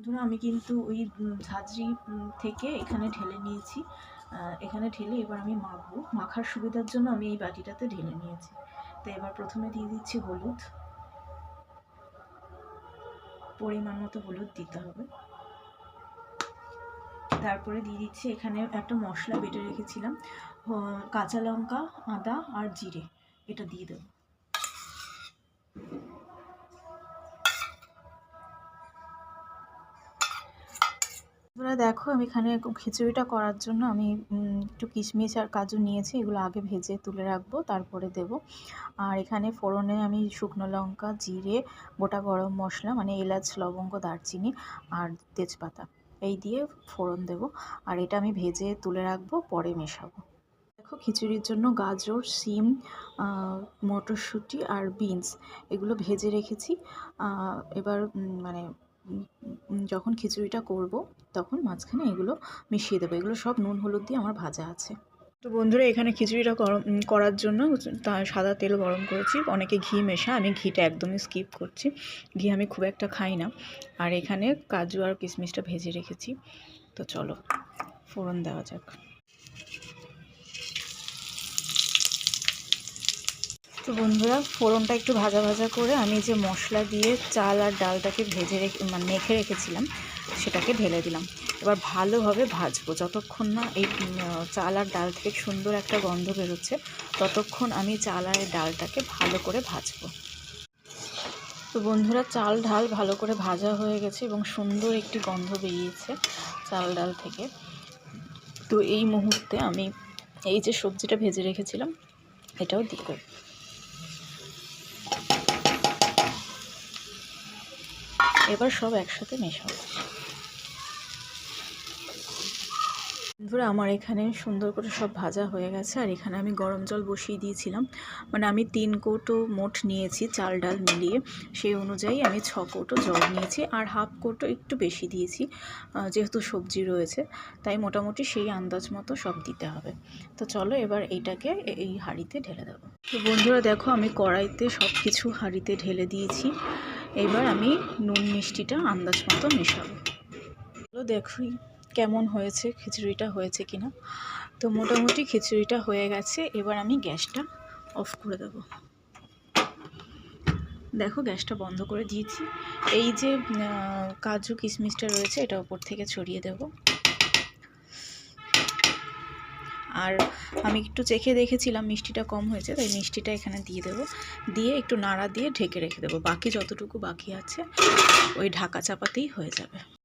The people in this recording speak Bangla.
বন্ধুরা আমি কিন্তু ওই ঝাঁঝরি থেকে এখানে ঢেলে নিয়েছি। এখানে ঢেলে এবার আমি মাখবো। মাখার সুবিধার জন্য আমি এই বাটিটাতে ঢেলে নিয়েছি। তো এবার প্রথমে দিয়ে দিচ্ছি হলুদ, পরিমাণ মতো হলুদ দিতে হবে। তারপরে দিয়ে দিচ্ছি এখানে একটা মশলা বেটে রেখেছিলাম, কাঁচা লঙ্কা, আদা আর জিরে, এটা দিয়ে দেবো। তোমরা দেখো আমি এখানে খিচুড়িটা করার জন্য আমি একটু কিশমিশ আর কাজু নিয়েছি, এগুলো আগে ভেজে তুলে রাখবো, তারপরে দেব। আর এখানে ফোড়নে আমি শুকনো লঙ্কা, জিরে, গোটা গরম মশলা মানে এলাচ, লবঙ্গ, দারচিনি আর তেজপাতা এই দিয়ে ফোড়ন দেব। আর এটা আমি ভেজে তুলে রাখবো, পরে মেশাবো। দেখো খিচুড়ির জন্য গাজর, শিম, মটরশুঁটি আর বিনস এগুলো ভেজে রেখেছি। এবার মানে যখন খিচুড়িটা করব তখন মাঝখানে এগুলো মিশিয়ে দেবো। এগুলো সব নুন হলুদ দিয়ে আমার ভাজা আছে। তো বন্ধুরা এখানে খিচুড়িটা করার জন্য সাদা তেল গরম করেছি, অনেকে ঘি মেশা, আমি ঘিটা একদমই স্কিপ করছি, ঘি আমি খুব একটা খাই না। আর এখানে কাজু আর কিশমিশটা ভেজে রেখেছি। তো চলো ফোড়ন দেওয়া যাক। তো বন্ধুরা ফোড়নটা একটু ভাজা ভাজা করে আমি যে মশলা দিয়ে চাল আর ডালটাকে ভেজে মানে মেখে রেখেছিলাম সেটাকে ঢেলে দিলাম। এবার ভালোভাবে ভাজবো, যতক্ষণ না এই চাল আর ডাল থেকে সুন্দর একটা গন্ধ বেরোচ্ছে ততক্ষণ আমি চাল আর ডালটাকে ভালো করে ভাজবো। তো বন্ধুরা চাল ডাল ভালো করে ভাজা হয়ে গেছে এবং সুন্দর একটি গন্ধ বেরিয়েছে চাল ডাল থেকে। তো এই মুহূর্তে আমি এই যে সবজিটা ভেজে রেখেছিলাম এটাও দিয়ে দেবো। এবার সব একসাথে মেশাবো। বন্ধুরা আমার এখানে সুন্দর করে সব ভাজা হয়ে গেছে। আর এখানে আমি গরম জল বসিয়ে দিয়েছিলাম, মানে আমি 3 কৌটো মোট নিয়েছি চাল ডাল মিলিয়ে, সেই অনুযায়ী আমি 6 কৌটো জল নিয়েছি আর হাফ কৌটো একটু বেশি দিয়েছি, যেহেতু সবজি রয়েছে তাই মোটামুটি সেই আন্দাজ মতো সব দিতে হবে। তো চলো এবার এইটাকে এই হাঁড়িতে ঢেলে দেবো। তো বন্ধুরা দেখো আমি কড়াইতে সব কিছু হাঁড়িতে ঢেলে দিয়েছি। এবার আমি নুন মিষ্টিটা আন্দাজ মতো মেশাবো। দেখি কেমন হয়েছে, খিচুড়িটা হয়েছে কিনা। তো মোটামুটি খিচুড়িটা হয়ে গেছে। এবার আমি গ্যাসটা অফ করে দেব। দেখো গ্যাসটা বন্ধ করে দিয়েছি। এই যে কাজু কিশমিশটা রয়েছে এটা উপর থেকে ছড়িয়ে দেব। আর আমি একটু চেখে দেখেছিলাম মিষ্টিটা কম হয়েছে, তাই মিষ্টিটা এখানে দিয়ে দেব। দিয়ে একটু নাড়া দিয়ে ঢেকে রেখে দেবো। বাকি যতটুকু বাকি আছে ওই ঢাকা চাপাতেই হয়ে যাবে।